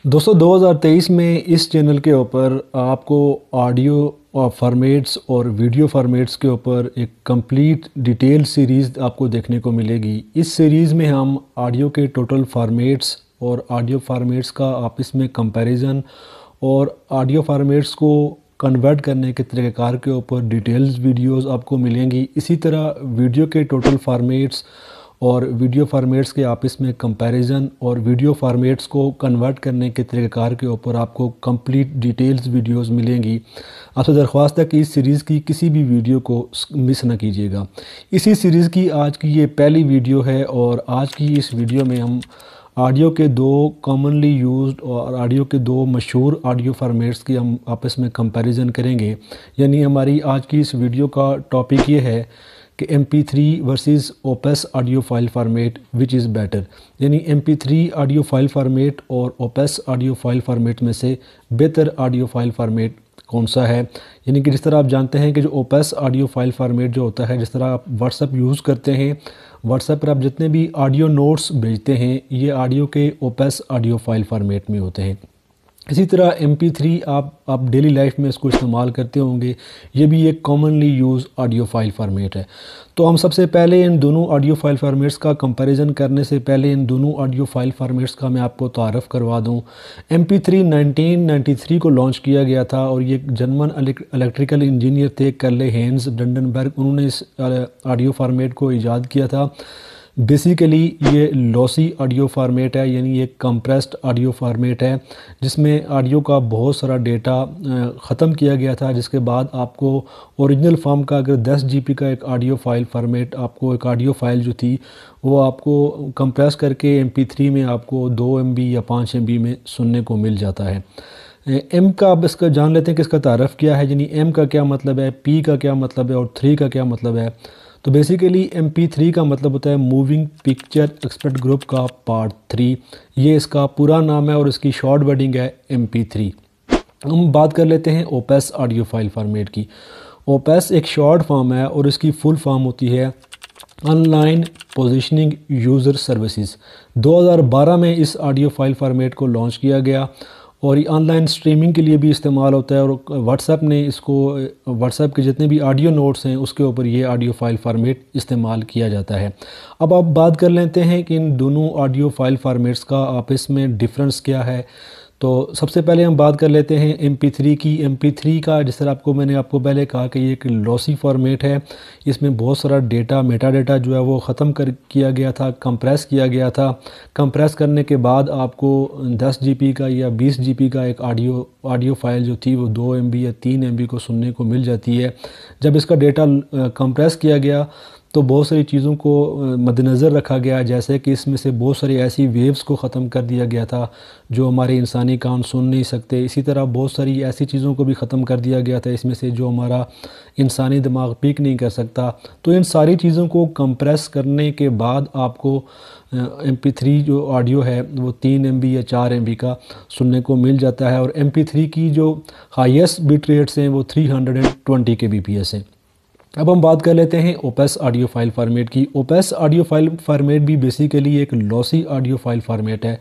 दोस्तों 2023 में इस चैनल के ऊपर आपको ऑडियो फॉर्मेट्स और वीडियो फॉर्मेट्स के ऊपर एक कंप्लीट डिटेल सीरीज़ आपको देखने को मिलेगी। इस सीरीज़ में हम ऑडियो के टोटल फॉर्मेट्स और ऑडियो फॉर्मेट्स का आपस में कंपैरिजन और ऑडियो फॉर्मेट्स को कन्वर्ट करने के तरीक़ाकार के ऊपर डिटेल्स वीडियोस आपको मिलेंगी। इसी तरह वीडियो के टोटल फॉर्मेट्स और वीडियो फॉर्मेट्स के आपस में कंपैरिजन और वीडियो फॉर्मेट्स को कन्वर्ट करने के तरीक़ाकार के ऊपर आपको कंप्लीट डिटेल्स वीडियोस मिलेंगी। आपसे दरख्वास्त है कि इस सीरीज़ की किसी भी वीडियो को मिस ना कीजिएगा। इसी सीरीज़ की आज की ये पहली वीडियो है और आज की इस वीडियो में हम ऑडियो के दो कॉमनली यूज्ड और ऑडियो के दो मशहूर ऑडियो फॉर्मेट्स की हम आपस में कंपैरिजन करेंगे। यानी हमारी आज की इस वीडियो का टॉपिक ये है कि MP3 versus opus audio file format which is better. यानी MP3 ऑडियो फाइल फॉर्मेट और ओपेस ऑडियो फाइल फॉर्मेट में से बेहतर ऑडियो फाइल फॉर्मेट कौन सा है। यानी कि जिस तरह आप जानते हैं कि जो ओपेस ऑडियो फाइल फॉर्मेट जो होता है, जिस तरह आप व्हाट्सएप यूज़ करते हैं, व्हाट्सएप पर आप जितने भी ऑडियो नोट्स भेजते हैं ये ऑडियो के ओपेस ऑडियो फाइल फॉर्मेट में होते हैं। इसी तरह MP3 आप डेली लाइफ में इसको इस्तेमाल करते होंगे, ये भी एक commonly use audio file format है। तो हम सबसे पहले इन दोनों ऑडियो फाइल फॉर्मेट्स का कंपैरिजन करने से पहले इन दोनों ऑडियो फाइल फॉर्मेट्स का मैं आपको तारफ़ करवा दूं। MP3 1993 को लॉन्च किया गया था और ये जर्मन इलेक्ट्रिकल इंजीनियर थे कर्ले हेंस डंडनबर्ग, उन्होंने इस ऑडियो फार्मेट को ईजाद किया था। बेसिकली ये लॉसी ऑडियो फार्मेट है, यानी ये कंप्रेस्ड ऑडियो फार्मेट है जिसमें ऑडियो का बहुत सारा डेटा ख़त्म किया गया था, जिसके बाद आपको ओरिजिनल फॉर्म का अगर 10 GB का एक ऑडियो फाइल फॉर्मेट आपको एक ऑडियो फाइल जो थी वो आपको कंप्रेस करके MP3 में आपको 2 MB या 5 MB में सुनने को मिल जाता है। M का अब इसका जान लेते हैं कि इसका तारफ़ क्या है, यानी M का क्या मतलब है, P का क्या मतलब है और 3 का क्या मतलब है। तो बेसिकली MP3 का मतलब होता है मूविंग पिक्चर एक्सपर्ट ग्रुप का पार्ट 3, ये इसका पूरा नाम है और इसकी शॉर्ट वर्डिंग है MP3। हम बात कर लेते हैं ओपेस ऑडियो फाइल फॉर्मेट की। ओपेस एक शॉर्ट फॉर्म है और इसकी फुल फॉर्म होती है ऑनलाइन पोजीशनिंग यूज़र सर्विसेज। 2012 में इस ऑडियो फाइल फॉर्मेट को लॉन्च किया गया और ये ऑनलाइन स्ट्रीमिंग के लिए भी इस्तेमाल होता है और व्हाट्सएप ने इसको व्हाट्सएप के जितने भी ऑडियो नोट्स हैं उसके ऊपर ये ऑडियो फाइल फॉर्मेट इस्तेमाल किया जाता है। अब आप बात कर लेते हैं कि इन दोनों ऑडियो फाइल फॉर्मेट्स का आपस में डिफरेंस क्या है। तो सबसे पहले हम बात कर लेते हैं MP3 की। MP3 का जिस तरह मैंने आपको पहले कहा कि ये एक लॉसी फॉर्मेट है, इसमें बहुत सारा डेटा मेटा डेटा जो है वो ख़त्म किया गया था, कंप्रेस किया गया था। कंप्रेस करने के बाद आपको 10 GB का या 20 GB का एक ऑडियो फाइल जो थी वो 2 MB या 3 MB को सुनने को मिल जाती है। जब इसका डेटा कंप्रेस किया गया तो बहुत सारी चीज़ों को मद्देनज़र रखा गया, जैसे कि इसमें से बहुत सारी ऐसी वेव्स को ख़त्म कर दिया गया था जो हमारे इंसानी कान सुन नहीं सकते। इसी तरह बहुत सारी ऐसी चीज़ों को भी ख़त्म कर दिया गया था इसमें से जो हमारा इंसानी दिमाग पिक नहीं कर सकता। तो इन सारी चीज़ों को कंप्रेस करने के बाद आपको MP3 जो ऑडियो है वो 3 MB या 4 MB का सुनने को मिल जाता है और MP3 की जो हाईएस्ट बिट रेट्स हैं वो 320 kbps हैं। अब हम बात कर लेते हैं ओपेस ऑडियो फाइल फॉर्मेट की। ओपेस ऑडियो फाइल फॉर्मेट भी बेसिकली एक लॉसी ऑडियो फाइल फॉर्मेट है,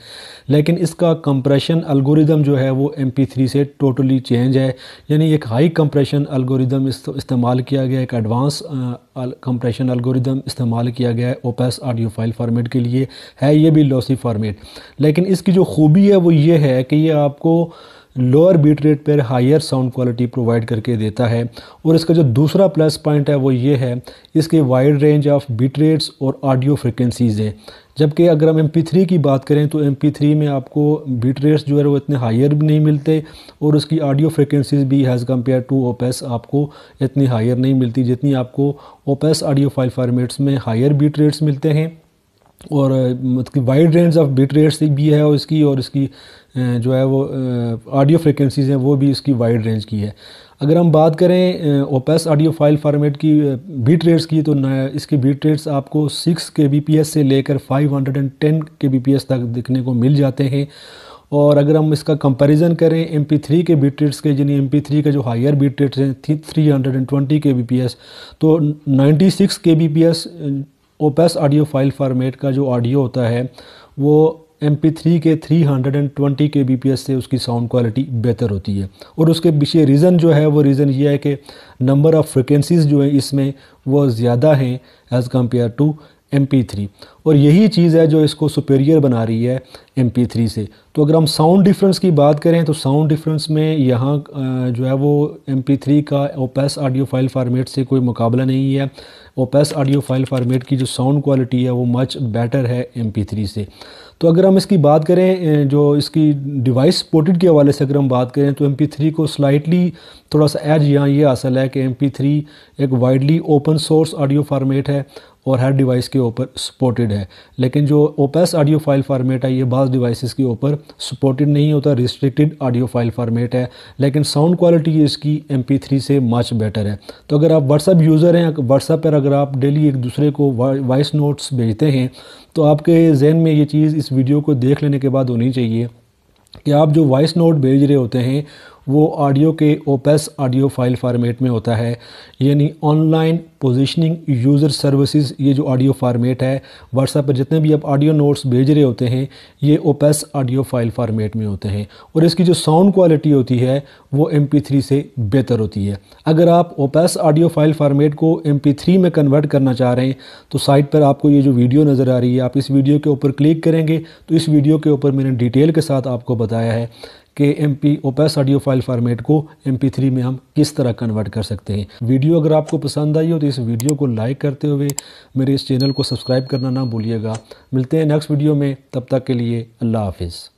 लेकिन इसका कंप्रेशन एल्गोरिदम जो है वो MP3 से टोटली चेंज है। यानी एक हाई कंप्रेशन एल्गोरिदम इस्तेमाल किया गया, एक एडवांस कंप्रेशन एल्गोरिदम इस्तेमाल किया गया है ओपेस ऑडियो फाइल फॉर्मेट के लिए। है ये भी लॉसी फॉर्मेट, लेकिन इसकी जो खूबी है वो ये है कि ये आपको लोअर बीट रेट पर हायर साउंड क्वालिटी प्रोवाइड करके देता है। और इसका जो दूसरा प्लस पॉइंट है वो ये है इसके wide range of beat rates और ऑडियो फ्रिक्वेंसीज़ हैं। जबकि अगर हम MP3 की बात करें तो MP3 में आपको बीट रेट्स जो है वो इतने हायर भी नहीं मिलते और उसकी ऑडियो फ्रिक्वेंसीज़ भी एज़ कम्पेयर टू ओपेस आपको इतनी हायर नहीं मिलती जितनी आपको ओपेस ऑडियो फाइल फॉर्मेट्स में हायर बीट रेट्स मिलते हैं। और मतलब wide range of bit rates भी है और इसकी जो है वो ऑडियो फ्रिक्वेंसीज़ हैं वो भी इसकी वाइड रेंज की है। अगर हम बात करें ओपेस ऑडियो फाइल फॉर्मेट की बिट रेट्स की तो इसकी बिट रेट्स आपको 6 kbps से लेकर 510 kbps तक दिखने को मिल जाते हैं। और अगर हम इसका कंपैरिजन करें MP3 के बिट रेट्स के, यानी MP3 के जो हायर बिट रेट्स हैं 320 kbps, तो 96 kbps ओपेस ऑडियो फाइल फॉर्मेट का जो ऑडियो होता है वो MP3 के 320 kbps से उसकी साउंड क्वालिटी बेहतर होती है। और उसके पीछे रीज़न जो है वो रीज़न ये है कि नंबर ऑफ़ फ्रिक्वेंसीज़ जो है इसमें वो ज़्यादा हैं एज़ कम्पेयर टू MP3, और यही चीज़ है जो इसको सुपेरियर बना रही है MP3 से। तो अगर हम साउंड डिफरेंस की बात करें तो साउंड डिफरेंस में यहाँ जो है वो MP3 का ओपेस ऑडियो फाइल फॉर्मेट से कोई मुकाबला नहीं है। ओपेस ऑडियो फाइल फॉर्मेट की जो साउंड क्वालिटी है वो मच बेटर है MP3 से। तो अगर हम इसकी बात करें जो इसकी डिवाइस सपोर्टेड के हवाले से अगर हम बात करें तो MP3 को स्लाइटली थोड़ा सा एज यहाँ ये हासिल है कि MP3 एक widely open source audio format है और हर डिवाइस के ऊपर सपोर्टेड है। लेकिन जो ओपेस ऑडियो फाइल फार्मेट है ये बाज़ डिवाइसेस के ऊपर सपोर्टेड नहीं होता, रिस्ट्रिक्टेड ऑडियो फाइल फार्मेट है, लेकिन साउंड क्वालिटी इसकी MP3 से मच बेटर है। तो अगर आप व्हाट्सएप यूज़र हैं, व्हाट्सएप पर अगर आप डेली एक दूसरे को वॉइस नोट्स भेजते हैं तो आपके जहन में ये चीज़ इस वीडियो को देख लेने के बाद होनी चाहिए कि आप जो वॉइस नोट भेज रहे होते हैं वो ऑडियो के ओपेस ऑडियो फाइल फॉर्मेट में होता है, यानी ऑनलाइन पोजीशनिंग यूज़र सर्विसेज। ये जो ऑडियो फार्मेट है व्हाट्सएप पर जितने भी आप ऑडियो नोट्स भेज रहे होते हैं ये ओपेस ऑडियो फाइल फार्मेट में होते हैं, और इसकी जो साउंड क्वालिटी होती है वो MP3 से बेहतर होती है। अगर आप ओपेस ऑडियो फाइल फार्मेट को MP3 में कन्वर्ट करना चाह रहे हैं तो साइट पर आपको ये जो वीडियो नज़र आ रही है, आप इस वीडियो के ऊपर क्लिक करेंगे तो इस वीडियो के ऊपर मैंने डिटेल के साथ आपको बताया है कि ओपेस ऑडियो फाइल फार्मेट को MP3 में हम किस तरह कन्वर्ट कर सकते हैं। वीडियो अगर आपको पसंद आई हो तो इस वीडियो को लाइक करते हुए मेरे इस चैनल को सब्सक्राइब करना ना भूलिएगा। मिलते हैं नेक्स्ट वीडियो में, तब तक के लिए अल्लाह हाफिज़।